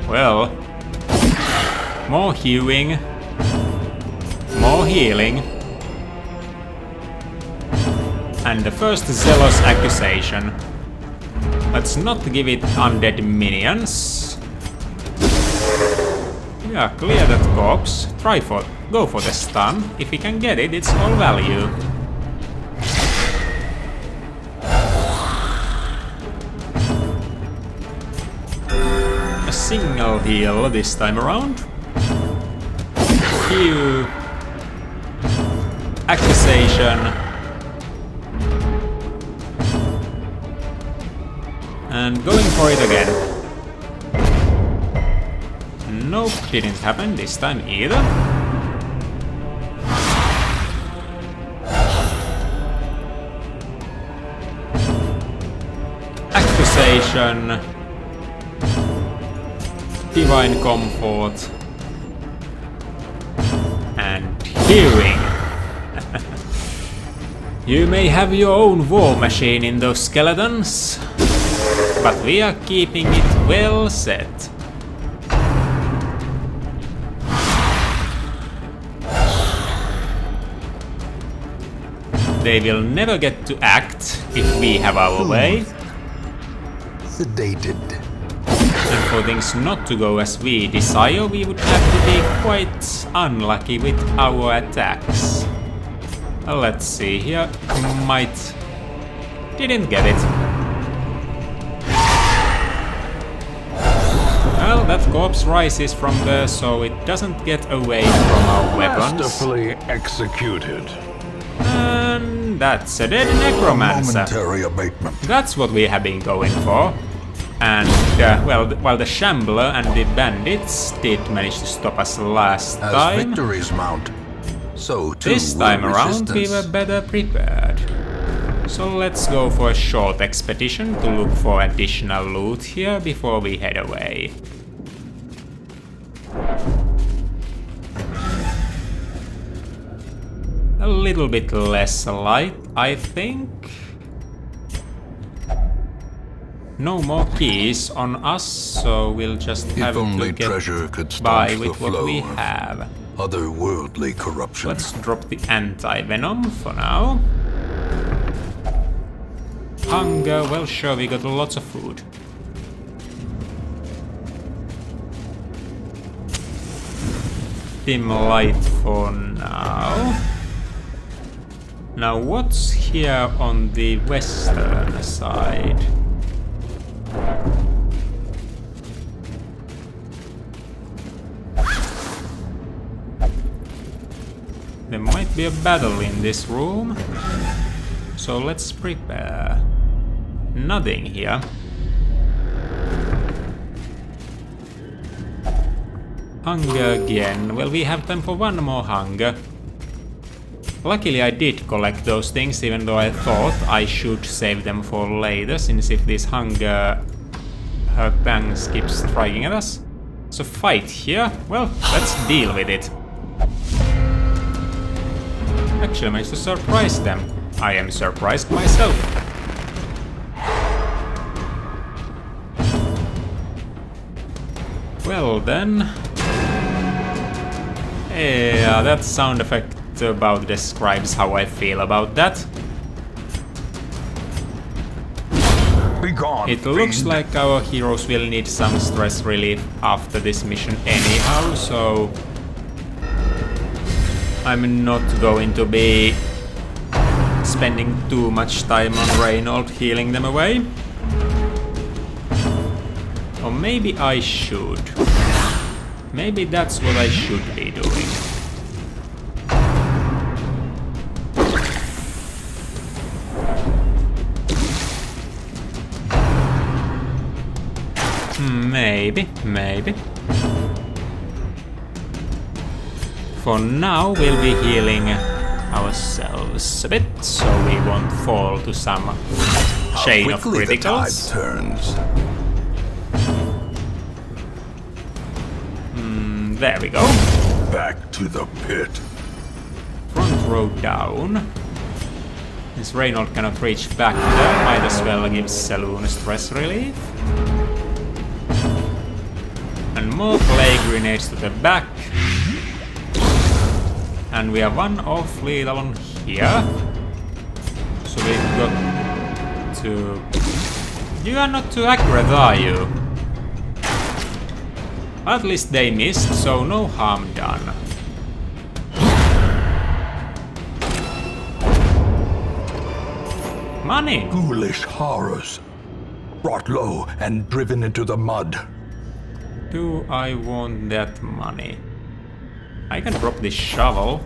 Well, more hewing, more healing, and the first zealous accusation. Let's not give it undead minions. Yeah, clear that corpse. Go for the stun. If we can get it, it's all value. A single heal this time around. Hew. Accusation. And going for it again. Nope, didn't happen this time either. Accusation. Divine Comfort. And Healing. You may have your own war machine in those skeletons, but we are keeping it well set. They will never get to act if we have our way. Sedated. And for things not to go as we desire, we would have to be quite unlucky with our attacks. Let's see here. Might. Didn't get it. Well, that corpse rises from there, so it doesn't get away from our weapons. Masterfully executed. And that's a dead Necromancer. Momentary abatement. That's what we have been going for. And, well, while the Shambler and the Bandits did manage to stop us last As time, victories mount, so too this time will around we resistance. were better prepared. So let's go for a short expedition to look for additional loot here before we head away. A little bit less light, I think. No more keys on us, so we'll just have If to only get treasure could by staunch the with what flow we of have. otherworldly corruption. Let's drop the anti-venom for now. Hunger, well sure, we got lots of food. Dim light for now. Now what's here on the western side? There might be a battle in this room, so let's prepare. Nothing here. Hunger again. Well, we have time for one more hunger. Luckily I did collect those things, even though I thought I should save them for later, since if this hunger her bangs keeps striking at us. So fight here? Well, let's deal with it. Actually managed to surprise them. I am surprised myself. Well then. Yeah, that sound effect about describes how I feel about that. Begone, It looks fiend. like our heroes will need some stress relief after this mission anyhow, so I'm not going to be spending too much time on Reynold healing them away. Or maybe I should. Maybe that's what I should be doing. Maybe. For now, we'll be healing ourselves a bit, so we won't fall to some chain of Quickly the tide criticals. turns. There we go. Back to the pit. Front row down. Since Reynold cannot reach back there, might as well give Saloon stress relief. And more plague grenades to the back. And we have one off lethal on here. So we've got to... You are not too accurate, are you? At least they missed, so no harm done. Money! Ghoulish horrors. Brought low and driven into the mud. Do I want that money? I can drop this shovel.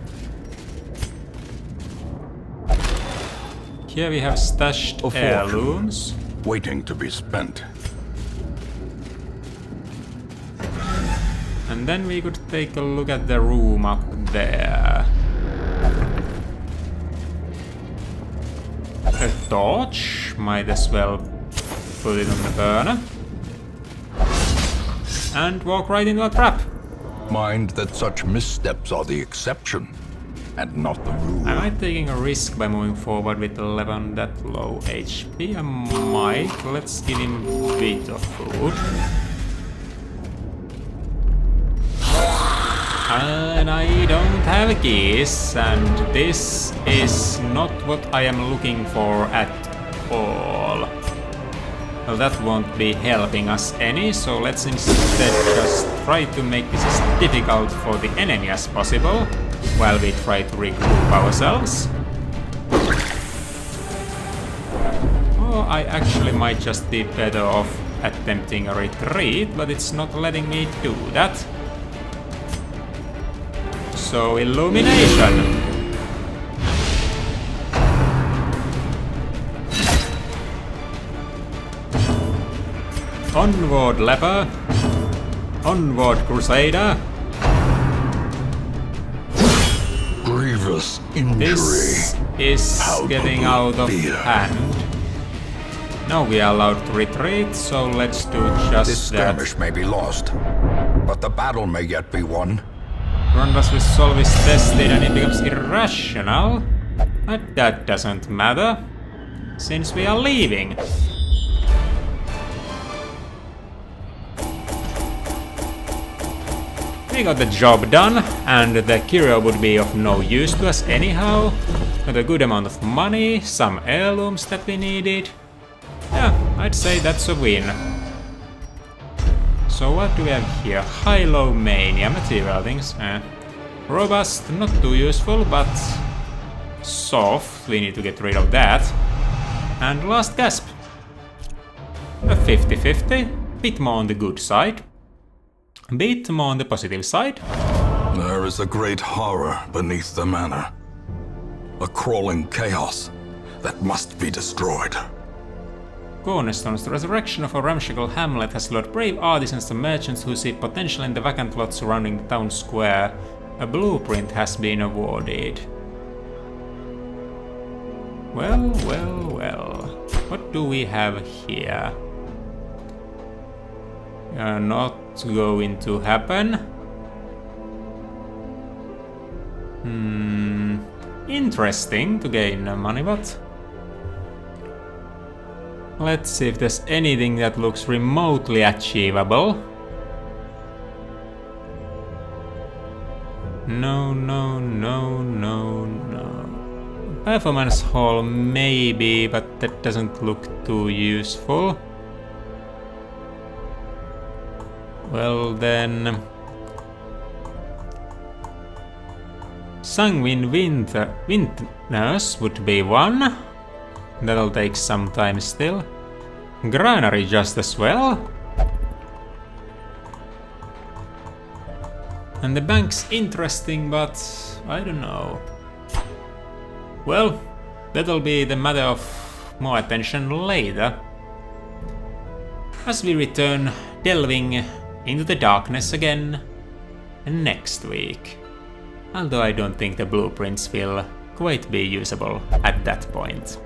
Here we have stashed A fortune. heirlooms. Waiting to be spent. And then we could take a look at the room up there. A torch, might as well put it on the burner. And walk right into a trap. Mind that such missteps are the exception, and not the rule. Am I taking a risk by moving forward with 11 that low HP? I might. Let's give him a bit of food. And I don't have keys, and this is not what I am looking for at all. Well, that won't be helping us any, so let's instead just try to make this as difficult for the enemy as possible, while we try to regroup ourselves. Or I actually might just be better off attempting a retreat, but it's not letting me do that. So, illumination! Onward, leper! Onward, crusader! Grievous injury. This is getting out of fear. hand. Now we are allowed to retreat, so let's do just This that. skirmish may be lost, but the battle may yet be won. Ronda's resolve is tested and it becomes irrational. But that doesn't matter, since we are leaving. We got the job done, and the curio would be of no use to us anyhow. Got a good amount of money, some heirlooms that we needed. Yeah, I'd say that's a win. So what do we have here? High-low mania, material things. Robust, not too useful, but soft, we need to get rid of that. And last gasp. A 50-50, bit more on the good side. Bit more on the positive side. There is a great horror beneath the manor. A crawling chaos that must be destroyed. Cornerstones, the resurrection of a ramshackle hamlet has lured brave artisans and merchants who see potential in the vacant lot surrounding the town square. A blueprint has been awarded. Well. What do we have here? Not going to happen. Interesting to gain money, but... Let's see if there's anything that looks remotely achievable. No. Performance hall maybe, but that doesn't look too useful. Well then... Sanguine Winters would be one. That'll take some time still. Granary just as well. And the bank's interesting, but I don't know. Well, that'll be the matter of more attention later. As we return delving into the darkness again next week. Although I don't think the blueprints will quite be usable at that point.